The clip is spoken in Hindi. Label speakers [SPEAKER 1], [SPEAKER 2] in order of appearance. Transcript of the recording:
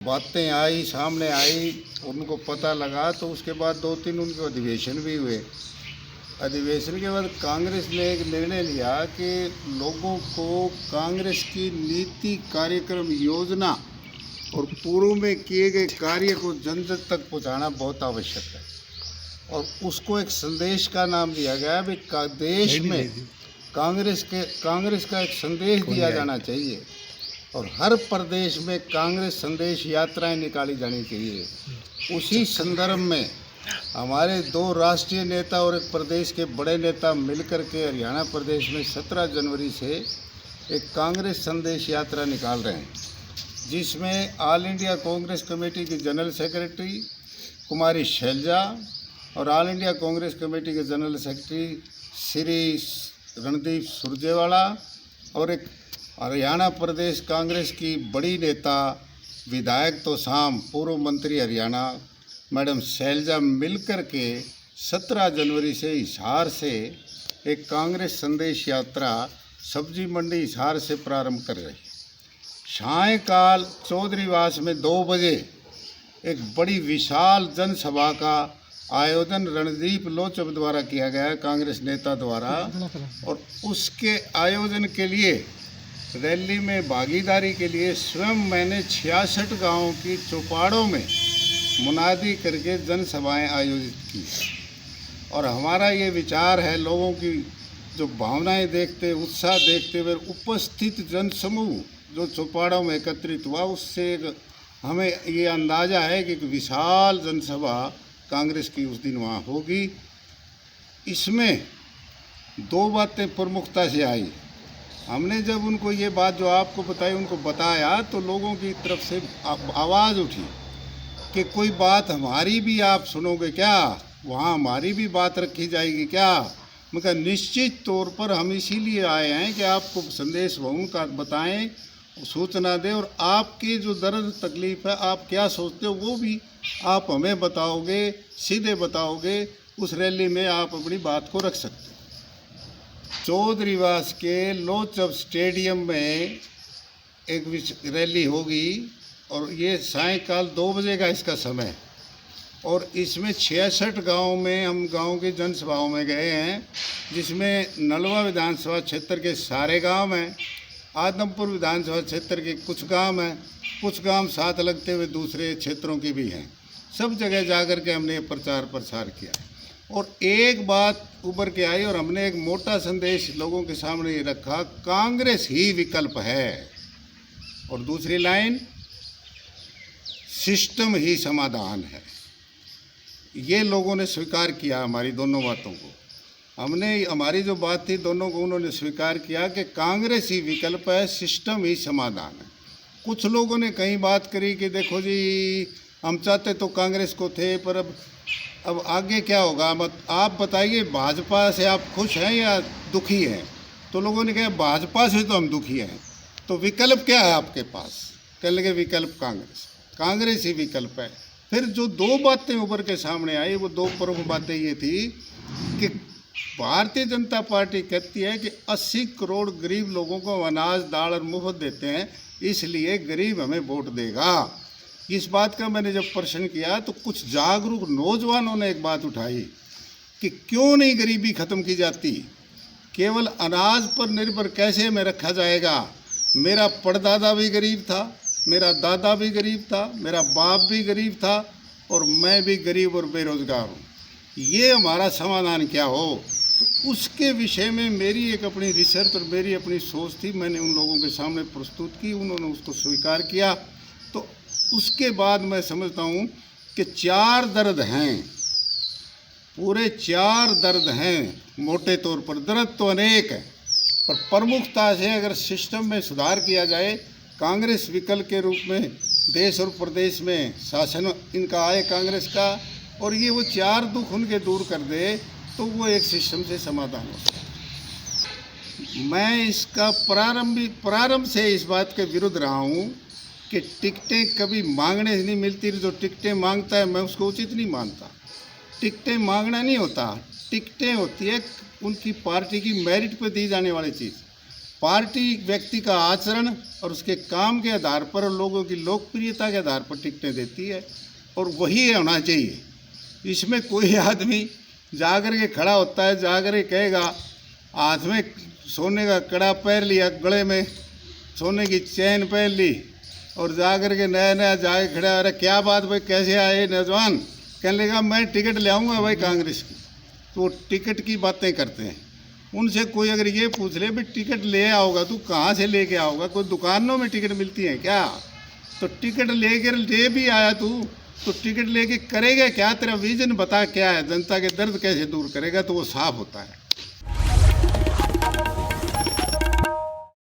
[SPEAKER 1] बातें आई, सामने आई, उनको पता लगा, तो उसके बाद 2-3 उनके अधिवेशन भी हुए। अधिवेशन के बाद कांग्रेस ने एक निर्णय लिया कि लोगों को कांग्रेस की नीति, कार्यक्रम, योजना और पूर्व में किए गए कार्य को जन जन तक पहुंचाना बहुत आवश्यक है। और उसको एक संदेश का नाम दिया गया भी देश में कांग्रेस का एक संदेश दिया जाना चाहिए और हर प्रदेश में कांग्रेस संदेश यात्राएं निकाली जानी चाहिए। उसी संदर्भ में हमारे 2 राष्ट्रीय नेता और एक प्रदेश के बड़े नेता मिलकर के हरियाणा प्रदेश में 17 जनवरी से एक कांग्रेस संदेश यात्रा निकाल रहे हैं, जिसमें ऑल इंडिया कांग्रेस कमेटी की जनरल सेक्रेटरी कुमारी शैलजा और ऑल इंडिया कांग्रेस कमेटी के जनरल सेक्रेटरी श्री रणदीप सुरजेवाला और एक हरियाणा प्रदेश कांग्रेस की बड़ी नेता विधायक तो शाम पूर्व मंत्री हरियाणा मैडम शैलजा मिलकर के 17 जनवरी से हिसार से एक कांग्रेस संदेश यात्रा सब्जी मंडी हिसार से प्रारंभ कर रही है। सायंकाल चौधरीवास में 2 बजे एक बड़ी विशाल जनसभा का आयोजन रणदीप लोचब द्वारा किया गया है, कांग्रेस नेता द्वारा। और उसके आयोजन के लिए रैली में भागीदारी के लिए स्वयं मैंने 66 गांवों की चौपाड़ों में मुनादी करके जनसभाएं आयोजित की। और हमारा ये विचार है, लोगों की जो भावनाएं देखते, उत्साह देखते हुए उपस्थित जनसमूह जो चौपाड़ों में एकत्रित हुआ, उससे हमें ये अंदाज़ा है कि एक विशाल जनसभा कांग्रेस की उस दिन वहाँ होगी। इसमें 2 बातें प्रमुखता से आई। हमने जब उनको ये बात जो आपको बताई उनको बताया, तो लोगों की तरफ से आवाज़ उठी कि कोई बात हमारी भी आप सुनोगे क्या, वहाँ हमारी भी बात रखी जाएगी क्या। मैं कहा निश्चित तौर पर हम इसीलिए आए हैं कि आपको संदेश उनका बताएं, सूचना दें और आपकी जो दर्द तकलीफ़ है, आप क्या सोचते हो वो भी आप हमें बताओगे, सीधे बताओगे। उस रैली में आप अपनी बात को रख सकते हो। चौधरीवास के लोचब स्टेडियम में एक रैली होगी और ये सायंकाल 2 बजे का इसका समय। और इसमें 66 गांव में हम गांव की जनसभाओं में गए हैं, जिसमें नलवा विधानसभा क्षेत्र के सारे गांव हैं, आदमपुर विधानसभा क्षेत्र के कुछ गांव हैं, कुछ गांव साथ लगते हुए दूसरे क्षेत्रों की भी हैं। सब जगह जाकर के हमने प्रचार प्रसार किया और एक बात उभर के आई और हमने एक मोटा संदेश लोगों के सामने ये रखा, कांग्रेस ही विकल्प है। और दूसरी लाइन, सिस्टम ही समाधान है। ये लोगों ने स्वीकार किया हमारी दोनों बातों को। हमने हमारी जो बात थी दोनों को उन्होंने स्वीकार किया कि कांग्रेस ही विकल्प है, सिस्टम ही समाधान है। कुछ लोगों ने कहीं बात करी कि देखो जी, हम चाहते तो कांग्रेस को थे, पर अब आगे क्या होगा, मत आप बताइए, भाजपा से आप खुश हैं या दुखी हैं। तो लोगों ने कहा भाजपा से तो हम दुखी हैं, तो विकल्प क्या है आपके पास। कहने लगे विकल्प कांग्रेस ही विकल्प है। फिर जो 2 बातें उभर के सामने आई, वो 2 प्रमुख बातें ये थी कि भारतीय जनता पार्टी कहती है कि 80 करोड़ गरीब लोगों को अनाज, दाल और मुफ्त देते हैं, इसलिए गरीब हमें वोट देगा। इस बात का मैंने जब प्रश्न किया तो कुछ जागरूक नौजवानों ने एक बात उठाई कि क्यों नहीं गरीबी ख़त्म की जाती, केवल अनाज पर निर्भर कैसे हमें रखा जाएगा। मेरा परदादा भी गरीब था, मेरा दादा भी गरीब था, मेरा बाप भी गरीब था और मैं भी गरीब और बेरोज़गार हूँ। ये हमारा समाधान क्या हो। तो उसके विषय में मेरी एक अपनी रिसर्च और मेरी अपनी सोच थी, मैंने उन लोगों के सामने प्रस्तुत की, उन्होंने उसको स्वीकार किया। तो उसके बाद मैं समझता हूँ कि 4 दर्द हैं, पूरे 4 दर्द हैं। मोटे तौर पर दर्द तो अनेक है, पर प्रमुखता से अगर सिस्टम में सुधार किया जाए, कांग्रेस विकल्प के रूप में देश और प्रदेश में शासन इनका आए कांग्रेस का, और ये वो 4 दुख उनके दूर कर दे, तो वो एक सिस्टम से समाधान हो सकता। मैं इसका प्रारंभ से इस बात के विरुद्ध रहा हूँ कि टिकटें कभी मांगने से नहीं मिलती। जो टिकटें मांगता है मैं उसको उचित नहीं मानता। टिकटें मांगना नहीं होता, टिकटें होती है उनकी पार्टी की मेरिट पर दी जाने वाली चीज़। पार्टी व्यक्ति का आचरण और उसके काम के आधार पर और लोगों की लोकप्रियता के आधार पर टिकटें देती है, और वही होना चाहिए। इसमें कोई आदमी जाकर के खड़ा होता है, जाकर के कहेगा हाथ में सोने का कड़ा पहन लिया, गले में सोने की चैन पहन ली और जाकर के नया नया जाके खड़ा, अरे क्या बात भाई कैसे आए नौजवान, कहने लगा मैं टिकट ले आऊँगा भाई कांग्रेस की। तो वो टिकट की बातें करते हैं। उनसे कोई अगर ये पूछ ले भाई टिकट ले आओगा तू कहाँ से लेके आओगा, कोई दुकानों में टिकट मिलती है क्या? तो टिकट लेकर ले भी आया तू तो टिकट लेके करेगा क्या? तेरा विजन बता क्या है, जनता के दर्द कैसे दूर करेगा? तो वो साफ होता है।